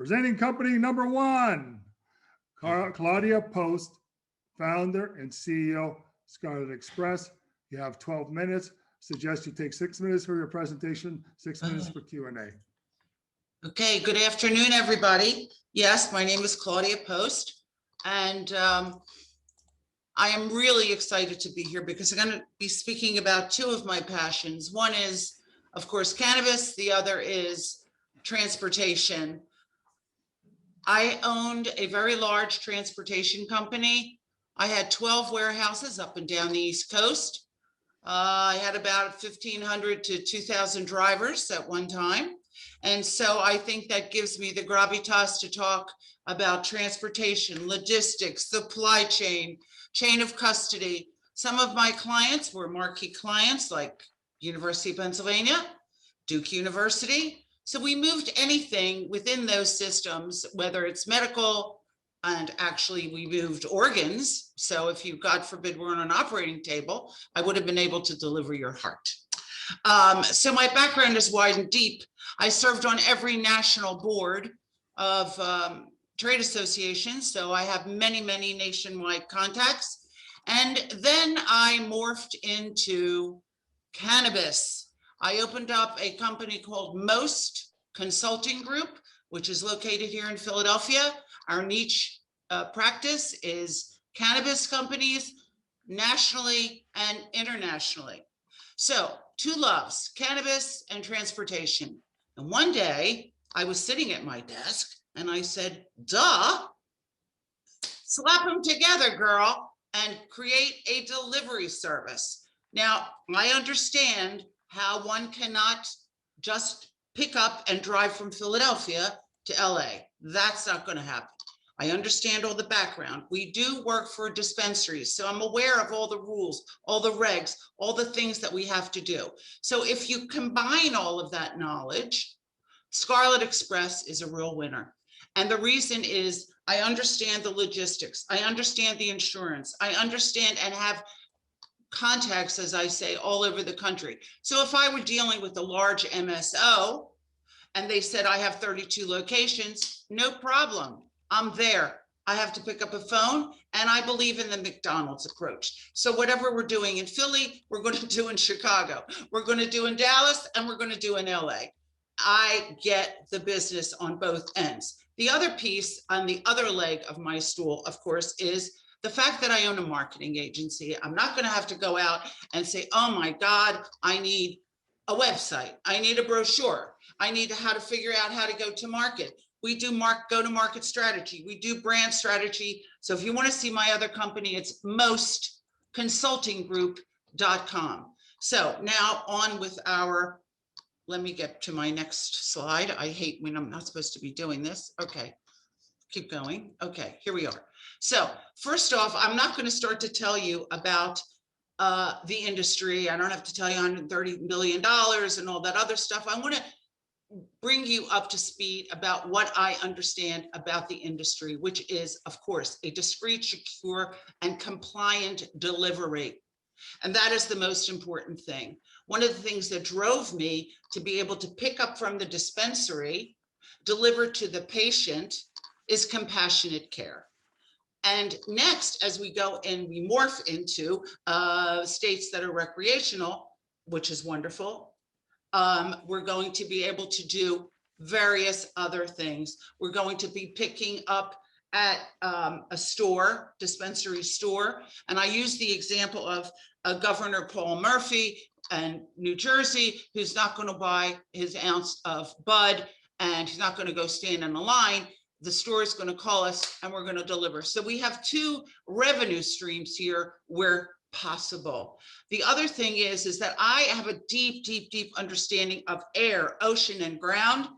Presenting company number one, Claudia Post, founder and CEO, Scarlet Express. You have 12 minutes. Suggest you take 6 minutes for your presentation, 6 minutes for Q&A. Okay, good afternoon, everybody. Yes, my name is Claudia Post, and I am really excited to be here because I'm going to be speaking about two of my passions. One is, of course, cannabis. The other is transportation. I owned a very large transportation company. I had 12 warehouses up and down the East Coast. I had about 1,500 to 2,000 drivers at one time. And so I think that gives me the gravitas to talk about transportation, logistics, supply chain, chain of custody. Some of my clients were marquee clients like University of Pennsylvania, Duke University. So we moved anything within those systems, whether it's medical, and actually we moved organs. So if you, God forbid, were on an operating table, I would have been able to deliver your heart. So my background is wide and deep. I served on every national board of trade associations. So I have many, many nationwide contacts. And then I morphed into cannabis. I opened up a company called Most Consulting Group, which is located here in Philadelphia. Our niche practice is cannabis companies nationally and internationally. So two loves, cannabis and transportation. And one day I was sitting at my desk and I said, duh, slap them together, girl, and create a delivery service. Now, I understand how one cannot just pick up and drive from Philadelphia to LA. That's not going to happen. I understand all the background. We do work for dispensaries, so I'm aware of all the rules, all the regs, all the things that we have to do. So if you combine all of that knowledge, Scarlet Express is a real winner. And the reason is I understand the logistics. I understand the insurance. I understand and have contacts, as I say, all over the country. So if I were dealing with a large MSO and they said, I have 32 locations, no problem. I'm there. I have to pick up a phone, and I believe in the McDonald's approach. So whatever we're doing in Philly, we're going to do in Chicago. We're going to do in Dallas, and we're going to do in LA. I get the business on both ends. The other piece on the other leg of my stool, of course, is the fact that I own a marketing agency. I'm not going to have to go out and say, oh my God, I need a website. I need a brochure. I need how to figure out how to go to market. We do go-to-market strategy. We do brand strategy. So if you want to see my other company, it's mostconsultinggroup.com. So now on with our, let me get to my next slide. I hate when I'm not supposed to be doing this. Okay, keep going. Okay, here we are. So first off, I'm not going to start to tell you about the industry. I don't have to tell you $130 million and all that other stuff. I want to bring you up to speed about what I understand about the industry, which is, of course, a discreet, secure, and compliant delivery. And that is the most important thing. One of the things that drove me to be able to pick up from the dispensary, deliver to the patient, is compassionate care. And next, as we go and we morph into states that are recreational, which is wonderful, we're going to be able to do various other things. We're going to be picking up at a store, dispensary store. And I use the example of Governor Paul Murphy in New Jersey, who's not going to buy his ounce of bud and he's not going to go stand in a line. The store is going to call us and we're going to deliver. So we have two revenue streams here where possible. The other thing is that I have a deep, deep, deep understanding of air, ocean, and ground.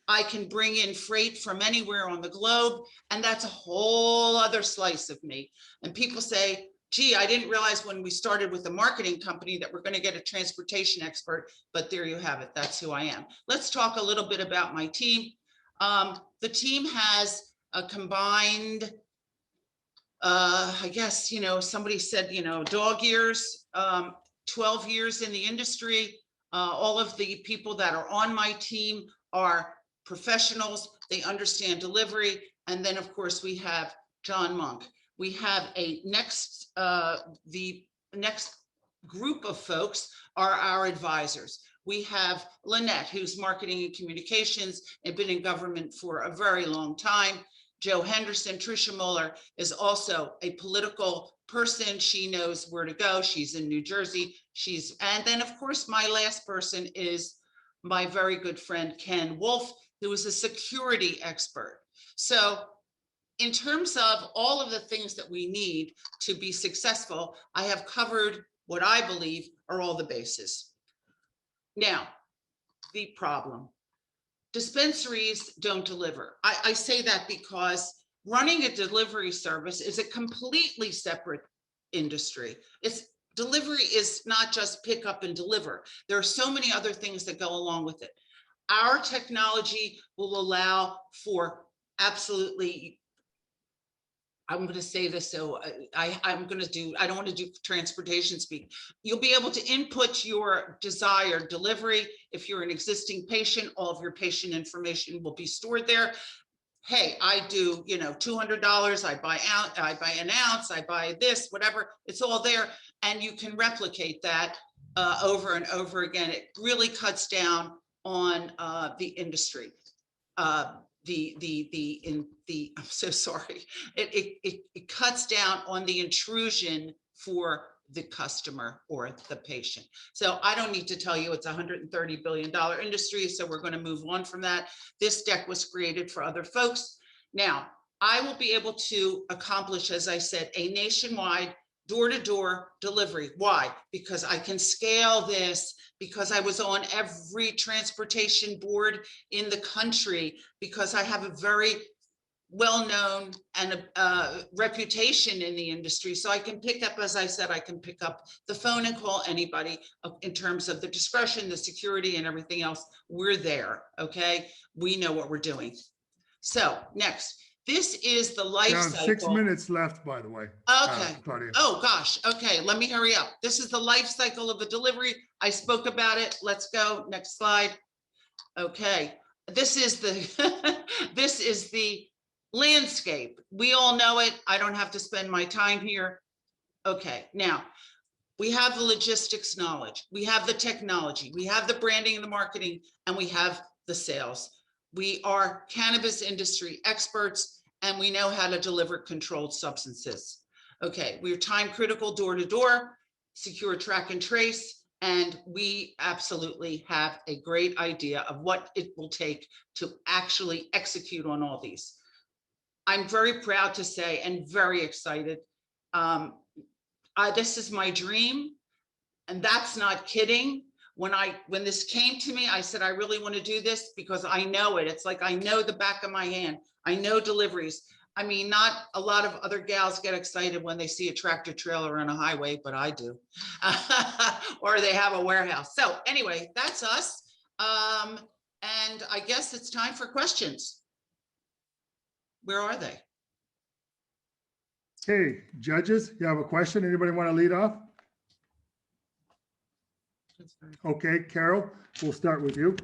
I can bring in freight from anywhere on the globe, and that's a whole other slice of me. And people say, gee, I didn't realize when we started with the marketing company that we're going to get a transportation expert, but there you have it. That's who I am. Let's talk a little bit about my team. The team has a combined I guess, somebody said, dog years, 12 years in the industry. All of the people that are on my team are professionals. They understand delivery. And then, of course, we have John Monk. We have a next, the next group of folks are our advisors. We have Lynette, who's marketing and communications and been in government for a very long time. Joe Henderson, Tricia Mueller is also a political person. She knows where to go. She's in New Jersey. And then, of course, my last person is my very good friend, Ken Wolf, who is a security expert. So in terms of all of the things that we need to be successful, I have covered what I believe are all the bases. Now, the problem. Dispensaries don't deliver. I say that because running a delivery service is a completely separate industry. Delivery is not just pick up and deliver. There are so many other things that go along with it. Our technology will allow for absolutely, I'm going to say this, so I don't want to do transportation speak. You'll be able to input your desired delivery. If you're an existing patient, all of your patient information will be stored there. Hey, I do, $200, I buy an ounce, I buy this, whatever, it's all there. And you can replicate that over and over again. It really cuts down on the industry. I'm so sorry. It cuts down on the intrusion for the customer or the patient. So I don't need to tell you it's a $130 billion industry. So we're going to move on from that. This deck was created for other folks. Now, I will be able to accomplish, as I said, a nationwide door-to-door delivery. Why? Because I can scale this, because I was on every transportation board in the country, because I have a very well-known and a reputation in the industry. So I can pick up, as I said, I can pick up the phone and call anybody in terms of the discretion, the security, and everything else. We're there, okay? We know what we're doing. So next, this is the life cycle. 6 minutes left, by the way. Okay. Oh gosh. Okay. Let me hurry up. This is the life cycle of a delivery. I spoke about it. Let's go. Next slide. Okay. This is the, this is the landscape. We all know it. I don't have to spend my time here. Okay. Now we have the logistics knowledge. We have the technology. We have the branding and the marketing, and we have the sales. We are cannabis industry experts, and we know how to deliver controlled substances. Okay, we're time critical door to door, secure track and trace, and we absolutely have a great idea of what it will take to actually execute on all these. I'm very proud to say and very excited. This is my dream, and that's not kidding. When this came to me, I said, I really want to do this because I know it. It's like I know the back of my hand. I know deliveries. I mean, not a lot of other gals get excited when they see a tractor trailer on a highway, but I do. Or they have a warehouse. So anyway, that's us. And I guess it's time for questions. Where are they? Hey, judges, you have a question? Anybody want to lead off? Okay, Carol, we'll start with you.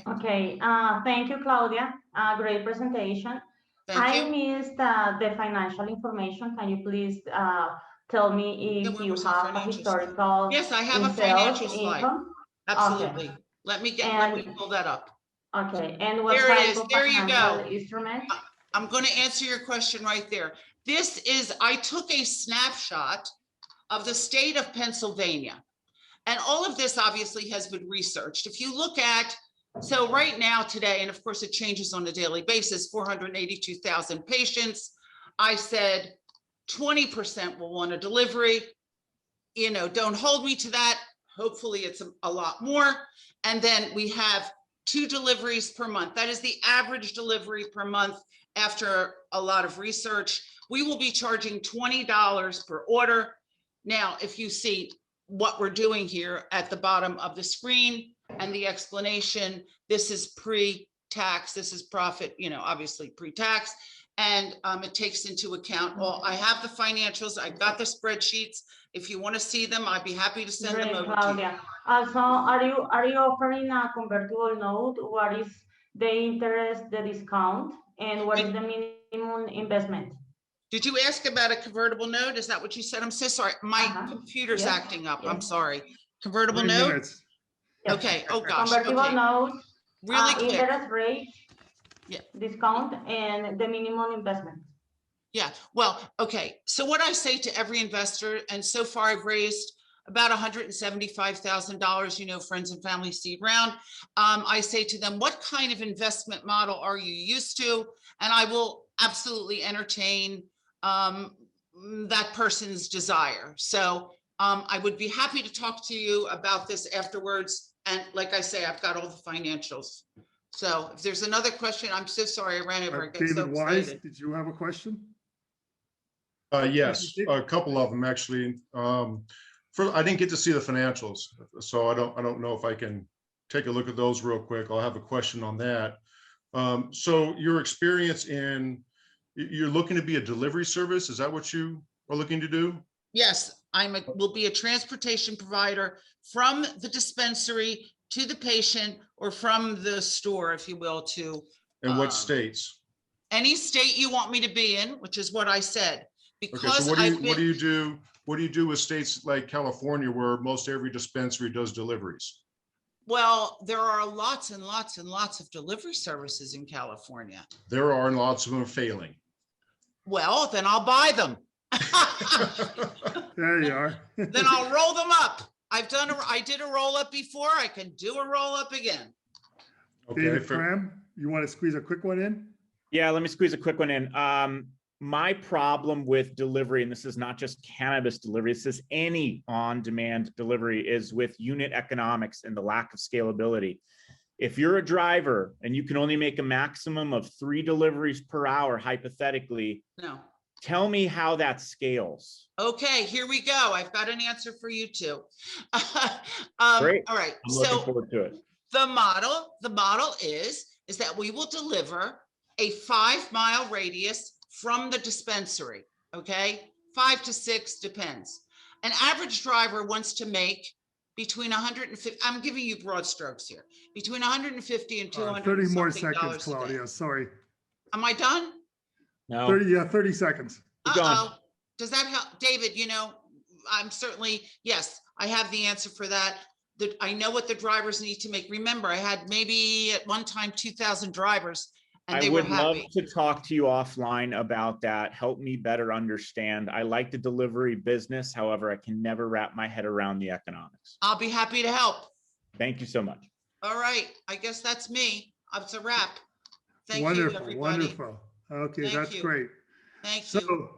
Okay, thank you, Claudia. Great presentation. Thank you. I missed the financial information. Can you please tell me if you have a historical? Yes, I have a financial slide. Income? Absolutely. Okay. Let me pull that up. Okay, and what There it type is. of There you financial go. instrument? I'm going to answer your question right there. This is, I took a snapshot of the state of Pennsylvania. And all of this obviously has been researched. If you look at, so right now today, and of course it changes on a daily basis, 482,000 patients. I said 20% will want a delivery. You know, don't hold me to that. Hopefully it's a lot more. And then we have 2 deliveries per month. That is the average delivery per month after a lot of research. We will be charging $20 per order. Now, if you see what we're doing here at the bottom of the screen and the explanation, this is pre-tax, this is profit, you know, obviously pre-tax. And it takes into account all, I have the financials, I've got the spreadsheets. If you want to see them, I'd be happy to send them over Claudia. to you. Also, are you offering a convertible note? What is the interest, the discount, and what is the minimum investment? Did you ask about a convertible note? Is that what you said? I'm so sorry. My computer's Yes. acting up. I'm Yes. sorry. Convertible 3 note? minutes. Yes. Okay. Oh, gosh. Convertible Okay. note, Really quick. interest rate, Yeah. discount, and the minimum investment. Yeah. Well, okay. So what I say to every investor, and so far I've raised about $175,000, you know, friends and family seed round. I say to them, what kind of investment model are you used to? And I will absolutely entertain that person's desire. So I would be happy to talk to you about this afterwards. And like I say, I've got all the financials. So if there's another question, I'm so sorry I ran over. I got so David Wise, excited. did you have a question? Yes, a couple of them actually. I didn't get to see the financials, so I don't know if I can take a look at those real quick. I'll have a question on that. So your experience you're looking to be a delivery service. Is that what you are looking to do? Yes, will be a transportation provider from the dispensary to the patient, or from the store, if you will, to And what states? any state you want me to be in, which is what I said. Okay, Because so what do you do? What do you do with states like California, where most every dispensary does deliveries? Well, there are lots and lots and lots of delivery services in California. There are, and lots of them are failing. Well, then I'll buy them. There you are. Then I'll roll them up. I did a roll up before. I can do a roll up again. Okay, David Cram, you want to squeeze a quick one in? Yeah, let me squeeze a quick one in. My problem with delivery, and this is not just cannabis delivery, this is any on-demand delivery, is with unit economics and the lack of scalability. If you're a driver and you can only make a maximum of 3 deliveries per hour, hypothetically, No. tell me how that scales. Okay, here we go. I've got an answer for you too. Great. All right. I'm looking forward to it. The model is that we will deliver a 5-mile radius from the dispensary. Okay, 5 to 6 depends. An average driver wants to make between 150. I'm giving you broad strokes here. Between 150 and 200. 30 more seconds, Claudia. Sorry. Am I done? No. 30 seconds. Keep going. Does that help, David? You know, I'm certainly, yes, I have the answer for that. I know what the drivers need to make. Remember, I had maybe at one time 2,000 drivers, and they were happy. I would love to talk to you offline about that. Help me better understand. I like the delivery business. However, I can never wrap my head around the economics. I'll be happy to help. Thank you so much. All right. I guess that's me. It's a wrap. Thank Wonderful, you, everybody. wonderful. Okay, Thank that's you. great. Thank So you.